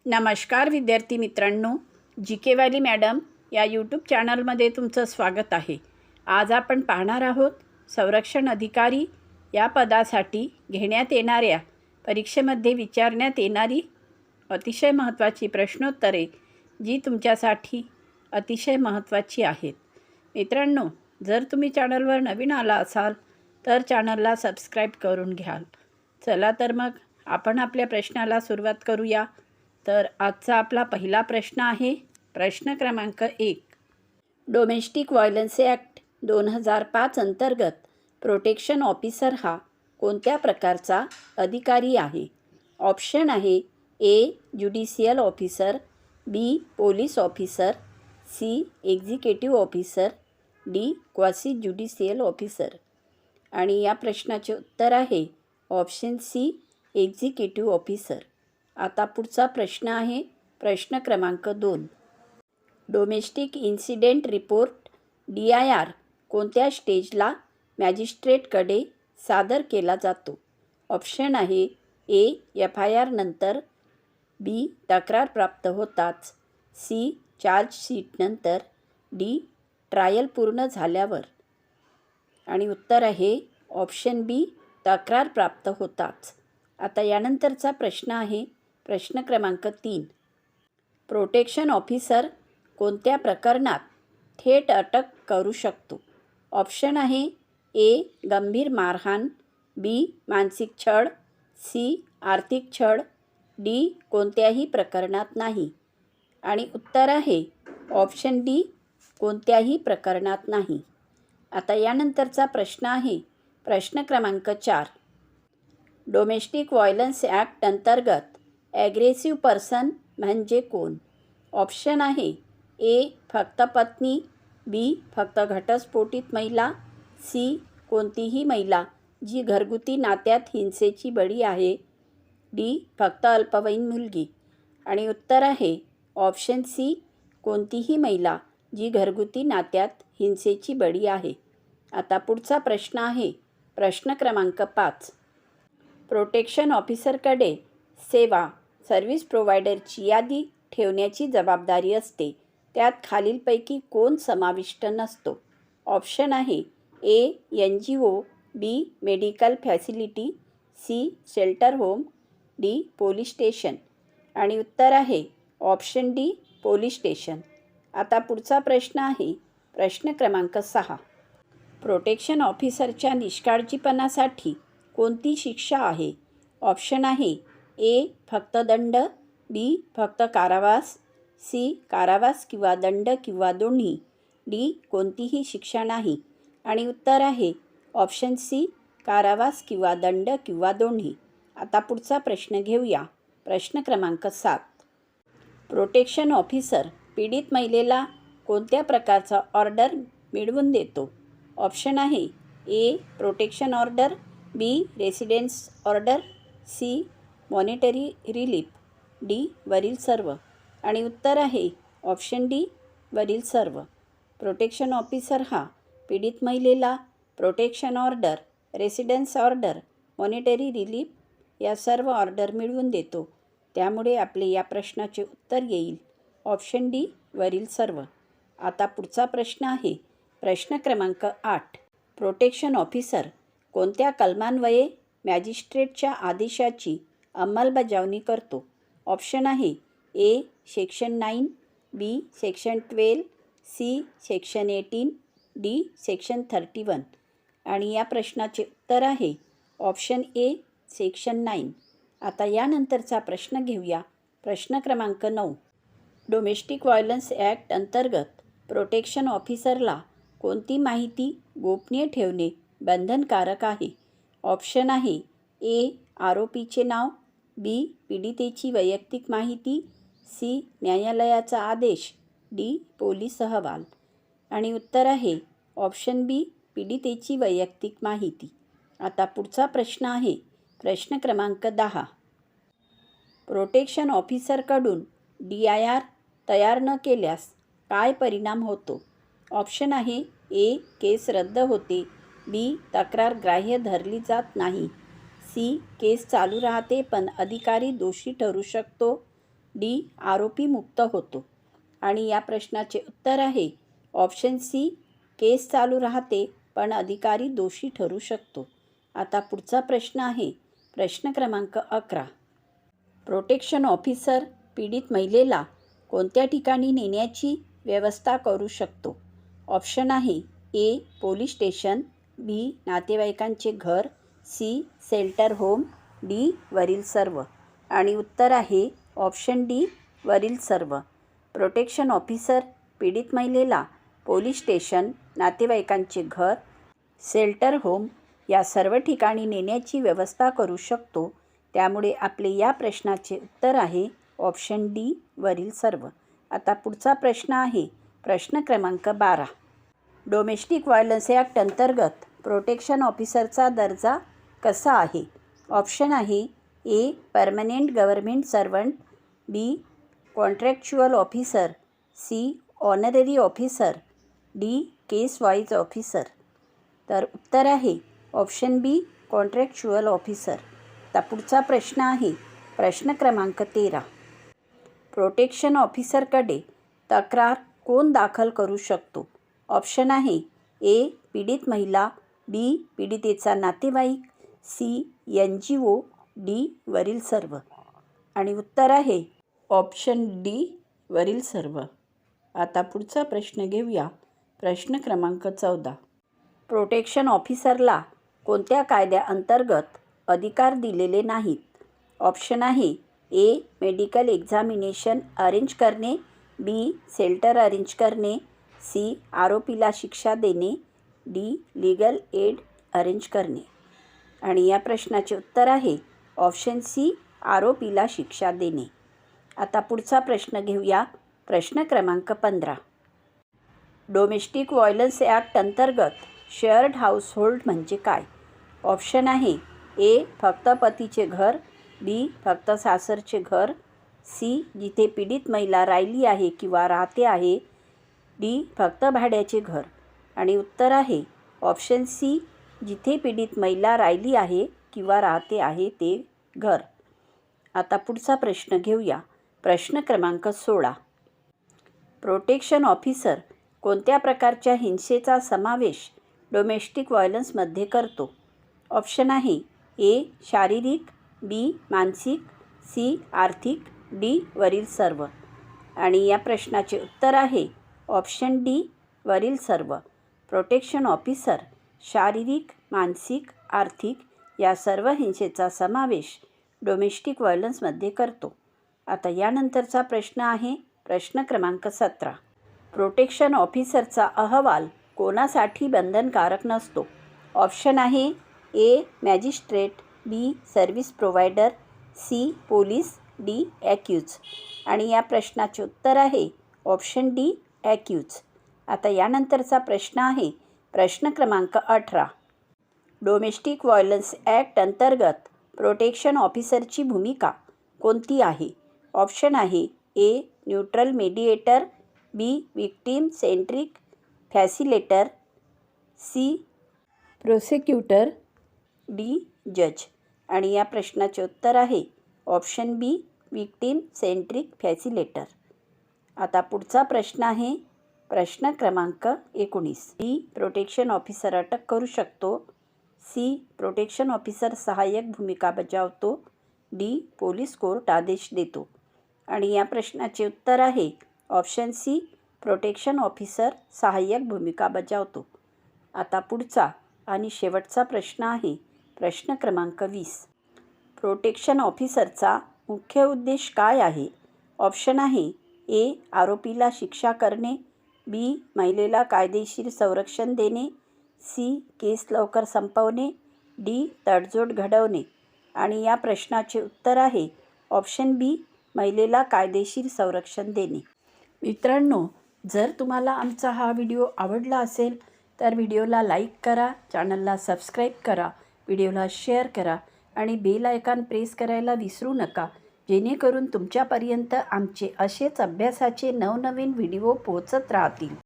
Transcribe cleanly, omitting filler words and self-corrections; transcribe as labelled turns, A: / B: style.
A: नमस्कार विद्यार्थी मित्रांनो, जी के वाली मॅडम या यूट्यूब चॅनलमध्ये तुमचं स्वागत आहे। आज आपण पाहणार आहोत संरक्षण अधिकारी या पदासाठी घेण्यात येणाऱ्या परीक्षेमध्ये विचारण्यात येणारी अतिशय महत्त्वाची प्रश्नोत्तरे, जी तुमच्यासाठी अतिशय महत्त्वाची आहेत। मित्रांनो, जर तुम्ही चॅनलवर नवीन आला असाल तर चॅनलला सबस्क्राईब करून घ्याल। चला तर मग आपण आपल्या प्रश्नाला सुरुवात करूया। तर आजचा आपला पहिला प्रश्न आहे प्रश्न क्रमांक 1। डोमेस्टिक व्हायलन्स ॲक्ट 2005 अंतर्गत प्रोटेक्शन ऑफिसर हा कोणत्या प्रकारचा अधिकारी आहे? ऑप्शन आहे A judicial officer, B police officer, C executive officer, D quasi judicial officer. आणि या प्रश्नाचे उत्तर आहे ऑप्शन सी एक्झिक्युटिव्ह ऑफिसर। आता पुढचा प्रश्न आहे प्रश्न क्रमांक 2। डोमेस्टिक इन्सिडेंट रिपोर्ट DIR कोणत्या स्टेजला मॅजिस्ट्रेटकडे सादर केला जातो? ऑप्शन आहे ए FIR नंतर, बी तक्रार प्राप्त होताच, सी चार्जशीट नंतर, डी ट्रायल पूर्ण झाल्यावर। आणि उत्तर आहे ऑप्शन बी तक्रार प्राप्त होताच। आता यानंतरचा प्रश्न आहे प्रश्न क्रमांक 3। प्रोटेक्शन ऑफिसर कोणत्या प्रकरणात थेट अटक करू शकतो? ऑप्शन आहे ए गंभीर मारहाण, बी मानसिक छळ, सी आर्थिक छळ, डी कोणत्याही प्रकरणात नाही। आणि उत्तर आहे ऑप्शन डी कोणत्याही प्रकरणात नाही। आता यानंतरचा प्रश्न आहे प्रश्न क्रमांक 4। डोमेस्टिक व्हायलन्स ॲक्ट अंतर्गत ॲग्रेसिव्ह पर्सन म्हणजे कोण? ऑप्शन आहे ए फक्त पत्नी, बी फक्त घटस्फोटित महिला, सी कोणतीही महिला जी घरगुती नात्यात हिंसेची बळी आहे, डी फक्त अल्पवयीन मुलगी। आणि उत्तर आहे ऑप्शन सी कोणतीही महिला जी घरगुती नात्यात हिंसेची बळी आहे। आता पुढचा प्रश्न आहे प्रश्न क्रमांक 5। प्रोटेक्शन ऑफिसरकडे सेवा सर्व्हिस प्रोव्हायडरची यादी ठेवण्याची जबाबदारी असते, त्यात खालीलपैकी कोण समाविष्ट नसतो? ऑप्शन आहे A NGO, B medical facility, C shelter home, D police station. आणि उत्तर आहे ऑप्शन डी पोलीस स्टेशन। आता पुढचा प्रश्न आहे प्रश्न क्रमांक 6। प्रोटेक्शन ऑफिसरच्या निष्काळजीपणासाठी कोणती शिक्षा आहे? ऑप्शन आहे ए फक्त दंड, बी फक्त कारावास, सी कारावास किंवा दंड किंवा दोन्ही, डी कोणतीही शिक्षा नाही। आणि उत्तर आहे ऑप्शन सी कारावास किंवा दंड किंवा दोन्ही। आता पुढचा प्रश्न घेऊया प्रश्न क्रमांक 7। प्रोटेक्शन ऑफिसर पीडित महिलेला कोणत्या प्रकारचा ऑर्डर मिळवून देतो? ऑप्शन आहे A protection order, B residence order, C monetary relief, D वरील सर्व। आणि उत्तर आहे ऑप्शन डी वरील सर्व। प्रोटेक्शन ऑफिसर हा पीडित महिलेला protection order, residence order, monetary relief या सर्व ऑर्डर मिळवून देतो, त्यामुळे आपले या प्रश्नाचे उत्तर येईल ऑप्शन डी वरील सर्व। आता पुढचा प्रश्न आहे प्रश्न क्रमांक 8। प्रोटेक्शन ऑफिसर कोणत्या कलमान्वये मॅजिस्ट्रेटच्या आदेशाची अंमलबजावणी करतो? ऑप्शन आहे A section 9, B section 12, C section 18, D section 31। आणि या प्रश्नाचे उत्तर आहे ऑप्शन ए सेक्शन 9। आता यानंतरचा प्रश्न घेऊया प्रश्न क्रमांक 9। डोमेस्टिक व्हायलन्स ॲक्ट अंतर्गत प्रोटेक्शन ऑफिसरला कोणती माहिती गोपनीय ठेवणे बंधनकारक आहे? ऑप्शन आहे ए आरोपीचे नाव, बी पीडितेची वैयक्तिक माहिती, सी न्यायालयाचा आदेश, डी पोलीस अहवाल। आणि उत्तर आहे ऑप्शन बी पीडितेची वैयक्तिक माहिती। आता पुढचा प्रश्न आहे प्रश्न क्रमांक 10। प्रोटेक्शन ऑफिसरकडून DIR तयार न केल्यास काय परिणाम होतो? ऑप्शन आहे ए केस रद्द होते, बी तक्रार ग्राह्य धरली जात नाही, सी केस चालू राहते पण अधिकारी दोषी ठरू शकतो, डी आरोपी मुक्त होतो. आणि या प्रश्नाचे उत्तर आहे ऑप्शन सी, केस चालू राहते पण अधिकारी दोषी ठरू शकतो. आता पुढचा प्रश्न आहे प्रश्न क्रमांक 11. प्रोटेक्शन ऑफिसर पीडित महिलेला कोणत्या ठिकाणी नेण्याची व्यवस्था करू शकतो? ऑप्शन आहे ए, पोलीस स्टेशन, बी, नातेवाईकांचे घर, सी, शेल्टर होम, डी, वरील सर्व. आणि उत्तर आहे ऑप्शन डी, वरील सर्व. प्रोटेक्शन ऑफिसर पीडित महिलेला पोलीस स्टेशन, नातेवाईकांचे घर, शेल्टर होम या सर्व ठिकाणी नेण्याची व्यवस्था करू शकतो. त्यामुळे आपले या प्रश्नाचे उत्तर आहे ऑप्शन डी, वरील सर्व. आता पुढचा प्रश्न आहे प्रश्न क्रमांक 12. डोमेस्टिक व्हायलन्स ॲक्ट अंतर्गत प्रोटेक्शन ऑफिसरचा दर्जा कसा आहे? ऑप्शन आहे A, permanent government servant, B, contractual officer, C, honorary officer, D, case wise officer. तर उत्तर आहे ऑप्शन बी, कॉन्ट्रॅक्च्युअल ऑफिसर. आता पुढचा प्रश्न आहे प्रश्न क्रमांक 13. प्रोटेक्शन ऑफिसरकडे तक्रार कोण दाखल करू शकतो? ऑप्शन आहे ए, पीडित महिला, बी, पीडितेचा नातेवाईक, सी, NGO, डी, वरील सर्व. आणि उत्तर आहे ऑप्शन डी, वरील सर्व. आता पुढचा प्रश्न घेऊया प्रश्न क्रमांक 14. प्रोटेक्शन ऑफिसरला कोणत्या कायद्याअंतर्गत अधिकार दिलेले नाहीत? ऑप्शन आहे ए, मेडिकल एक्झामिनेशन अरेंज करणे, बी, शेल्टर अरेंज करणे, सी, आरोपीला शिक्षा देणे, डी, लीगल एड अरेंज करणे. आणि या प्रश्नाचे उत्तर आहे ऑप्शन सी, आरोपीला शिक्षा देणे. आता पुढचा प्रश्न घेऊया प्रश्न क्रमांक 15. डोमेस्टिक व्हायलन्स ॲक्ट अंतर्गत शेअर्ड हाऊसहोल्ड म्हणजे काय? ऑप्शन आहे ए, फक्त पतीचे घर, बी, फक्त सासरचे घर, सी, जिथे पीडित महिला राहिली आहे किंवा राहते आहे, डी, फक्त भाड्याचे घर. आणि उत्तर आहे ऑप्शन सी, जिथे पीडित महिला राहिली आहे किंवा राहते आहे ते घर. आता पुढचा प्रश्न घेऊया प्रश्न क्रमांक 16. प्रोटेक्शन ऑफिसर कोणत्या प्रकारच्या हिंसेचा समावेश डोमेस्टिक व्हायलन्समध्ये करतो? ऑप्शन आहे ए, शारीरिक, बी, मानसिक, सी, आर्थिक, डी, वरील सर्व. आणि या प्रश्नाचे उत्तर आहे ऑप्शन डी, वरील सर्व. प्रोटेक्शन ऑफिसर शारीरिक, मानसिक, आर्थिक या सर्व हिंसेचा समावेश डोमेस्टिक व्हायलन्समध्ये करतो. आता यानंतरचा प्रश्न आहे प्रश्न क्रमांक 17. प्रोटेक्शन ऑफिसरचा अहवाल कोणासाठी बंधनकारक नसतो? ऑप्शन आहे A, magistrate, B, service provider, C, police, D, accuse. आणि या प्रश्नाचे उत्तर आहे ऑप्शन डी, ॲक्यूज. आता यानंतरचा प्रश्न आहे प्रश्न क्रमांक 18. डोमेस्टिक व्हायलन्स ॲक्ट अंतर्गत प्रोटेक्शन ऑफिसरची भूमिका कोणती आहे? ऑप्शन आहे ए, न्यूट्रल मेडिएटर, बी, विक्टीम सेंट्रिक फॅसिलेटर, सी, प्रोसिक्युटर, डी, जज. आणि या प्रश्नाचे उत्तर आहे ऑप्शन बी, विक्टीम सेंट्रिक फॅसिलेटर. आता पुढचा प्रश्न आहे प्रश्न क्रमांक 19. डी, प्रोटेक्शन ऑफिसर अटक करू शकतो, सी, प्रोटेक्शन ऑफिसर सहाय्यक भूमिका बजावतो, डी, पोलीस कोर्ट आदेश देतो. आणि या प्रश्नाचे उत्तर आहे ऑप्शन सी, प्रोटेक्शन ऑफिसर सहाय्यक भूमिका बजावतो. आता पुढचा आणि शेवटचा प्रश्न आहे प्रश्न क्रमांक 20. प्रोटेक्शन ऑफिसरचा मुख्य उद्देश काय आहे? ऑप्शन आहे ए, आरोपीला शिक्षा करणे, बी, महिलेला कायदेशीर संरक्षण देणे, सी, केस लवकर संपवणे, डी, तडजोड घडवणे. आणि या प्रश्नाचे उत्तर आहे ऑप्शन बी, महिलेला कायदेशीर संरक्षण देणे. मित्रांनो, जर तुम्हाला आमचा हा व्हिडिओ आवडला असेल तर व्हिडिओला लाईक करा, चॅनलला सबस्क्राईब करा, व्हिडिओला शेअर करा आणि बेल आयकॉन प्रेस करायला विसरू नका, जेणेकरून तुमच्यापर्यंत आमचे असेच अभ्यासाचे नवनवीन व्हिडिओ पोहोचत राहतील.